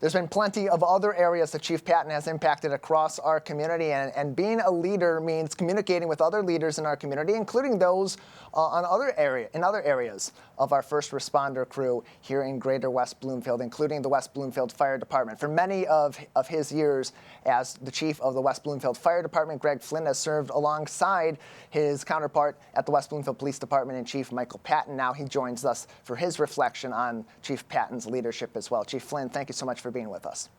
There's been plenty of other areas that Chief Patton has impacted across our community, and being a leader means communicating with other leaders in our community, including those in other areas of our first responder crew here in Greater West Bloomfield, including the West Bloomfield Fire Department. For many of his years as the chief of the West Bloomfield Fire Department, Greg Flynn has served alongside his counterpart at the West Bloomfield Police Department and Chief Michael Patton. Now he joins us for his reflection on Chief Patton's leadership as well. Chief Flynn, thank you so much for being with us.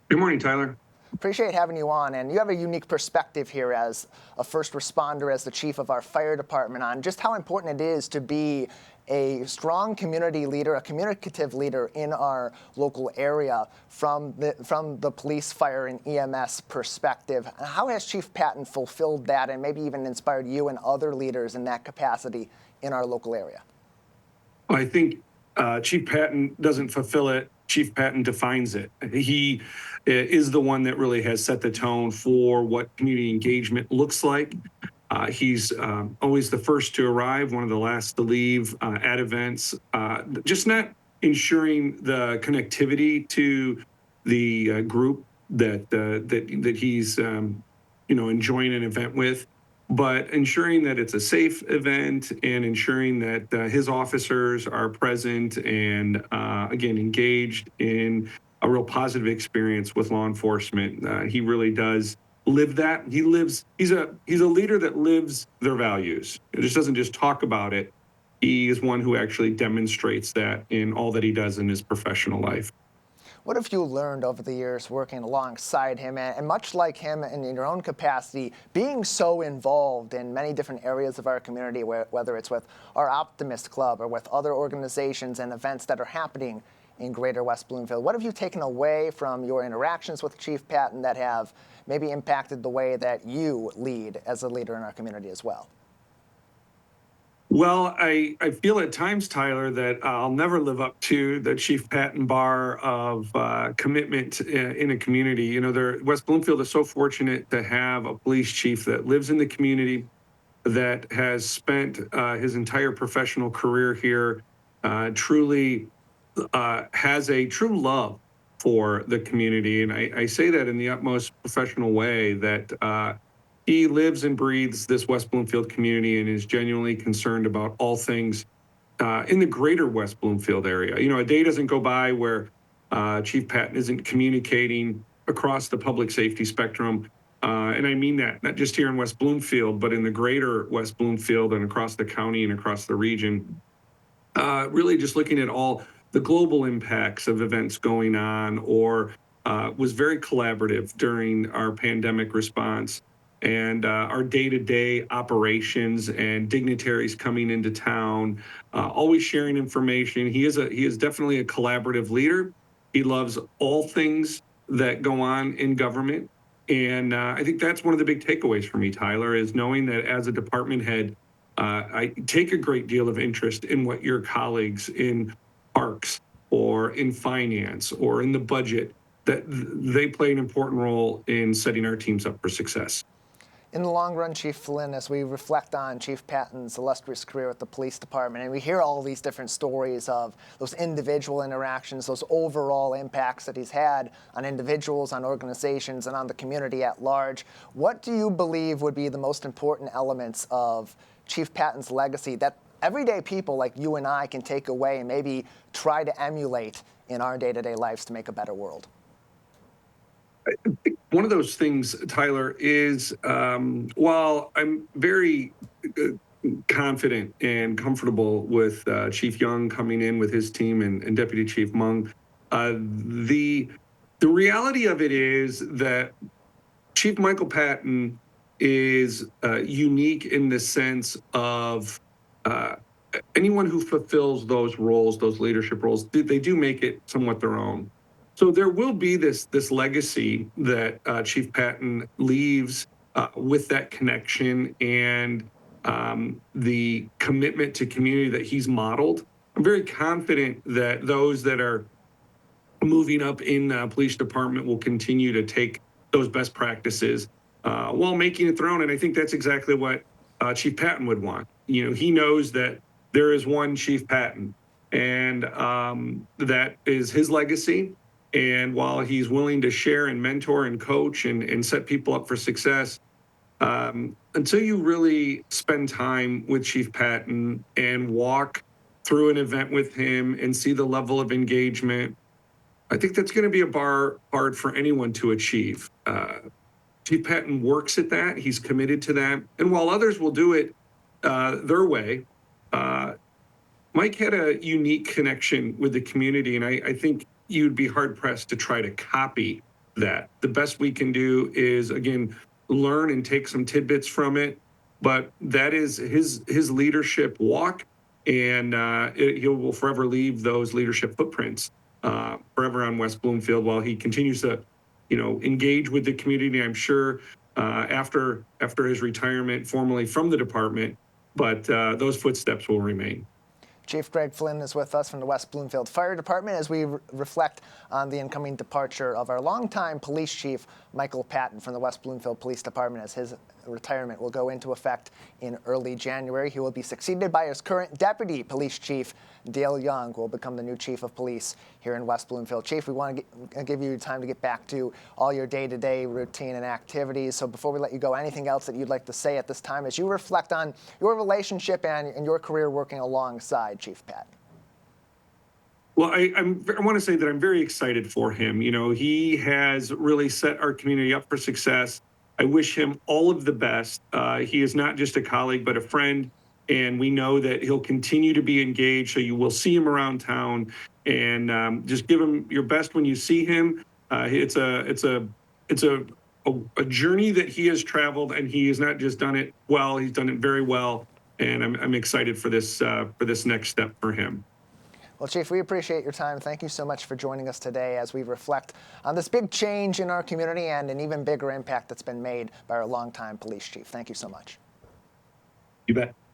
Good morning, Tyler. Appreciate having you on, and you have a unique perspective here as a first responder, as the chief of our fire department, on just how important it is to be a strong community leader, a communicative leader in our local area from the police, fire, and EMS perspective. How has Chief Patton fulfilled that and maybe even inspired you and other leaders in that capacity in our local area? I think Chief Patton doesn't fulfill it. Chief Patton defines it. He is the one that really has set the tone for what community engagement looks like. He's always the first to arrive, one of the last to leave at events, just not ensuring the connectivity to the group that he's enjoying an event with, but ensuring that it's a safe event and ensuring that his officers are present and, again, engaged in a real positive experience with law enforcement. He really does live that. He's a leader that lives their values. It just doesn't just talk about it. He is one who actually demonstrates that in all that he does in his professional life. What have you learned over the years working alongside him, and much like him in your own capacity, being so involved in many different areas of our community, whether it's with our Optimist Club or with other organizations and events that are happening in Greater West Bloomfield? What have you taken away from your interactions with Chief Patton that have maybe impacted the way that you lead as a leader in our community as well? Well, I feel at times, Tyler, that I'll never live up to the Chief Patton bar of commitment in a community. You know, West Bloomfield is so fortunate to have a police chief that lives in the community, that has spent his entire professional career here, truly has a true love for the community. And I say that in the utmost professional way, that he lives and breathes this West Bloomfield community and is genuinely concerned about all things in the greater West Bloomfield area. You know, a day doesn't go by where Chief Patton isn't communicating across the public safety spectrum. And I mean that not just here in West Bloomfield, but in the greater West Bloomfield and across the county and across the region. Really just looking at all the global impacts of events going on, or was very collaborative during our pandemic response and our day-to-day operations and dignitaries coming into town, always sharing information. He is definitely a collaborative leader. He loves all things that go on in government. And I think that's one of the big takeaways for me, Tyler, is knowing that as a department head, I take a great deal of interest in what your colleagues in parks or in finance or in the budget, that they play an important role in setting our teams up for success. In the long run, Chief Flynn, as we reflect on Chief Patton's illustrious career at the police department, and we hear all these different stories of those individual interactions, those overall impacts that he's had on individuals, on organizations, and on the community at large, what do you believe would be the most important elements of Chief Patton's legacy that everyday people like you and I can take away and maybe try to emulate in our day-to-day lives to make a better world? I think one of those things, Tyler, is while I'm very confident and comfortable with Chief Young coming in with his team and Deputy Chief Mung, the reality of it is that Chief Michael Patton is unique in the sense of anyone who fulfills those roles, those leadership roles, they do make it somewhat their own. So there will be this legacy that Chief Patton leaves with that connection and the commitment to community that he's modeled. I'm very confident that those that are moving up in the police department will continue to take those best practices while making it their own. And I think that's exactly what Chief Patton would want. You know, he knows that there is one Chief Patton, and that is his legacy. And while he's willing to share and mentor and coach and set people up for success, until you really spend time with Chief Patton and walk through an event with him and see the level of engagement, I think that's going to be a bar hard for anyone to achieve. Chief Patton works at that. He's committed to that. And while others will do it their way, Mike had a unique connection with the community, and I think you'd be hard pressed to try to copy that. The best we can do is, again, learn and take some tidbits from it, but that is his leadership walk, and he will forever leave those leadership footprints forever on West Bloomfield while he continues to, engage with the community. I'm sure after his retirement formally from the department, but those footsteps will remain. Chief Greg Flynn is with us from the West Bloomfield Fire Department as we reflect on the incoming departure of our longtime police chief, Michael Patton, from the West Bloomfield Police Department, as his retirement will go into effect in early January. He will be succeeded by his current deputy police chief, Dale Young, who will become the new chief of police here in West Bloomfield. Chief, we want to give you time to get back to all your day-to-day routine and activities. So before we let you go, anything else that you'd like to say at this time as you reflect on your relationship and your career working alongside Chief Patton? Well, I want to say that I'm very excited for him. He has really set our community up for success. I wish him all of the best. He is not just a colleague, but a friend. And we know that he'll continue to be engaged. So you will see him around town, and just give him your best when you see him. It's a journey that he has traveled, and he has not just done it well. He's done it very well. And I'm excited for this next step for him. Well, Chief, we appreciate your time. Thank you so much for joining us today as we reflect on this big change in our community and an even bigger impact that's been made by our longtime police chief. Thank you so much. You bet.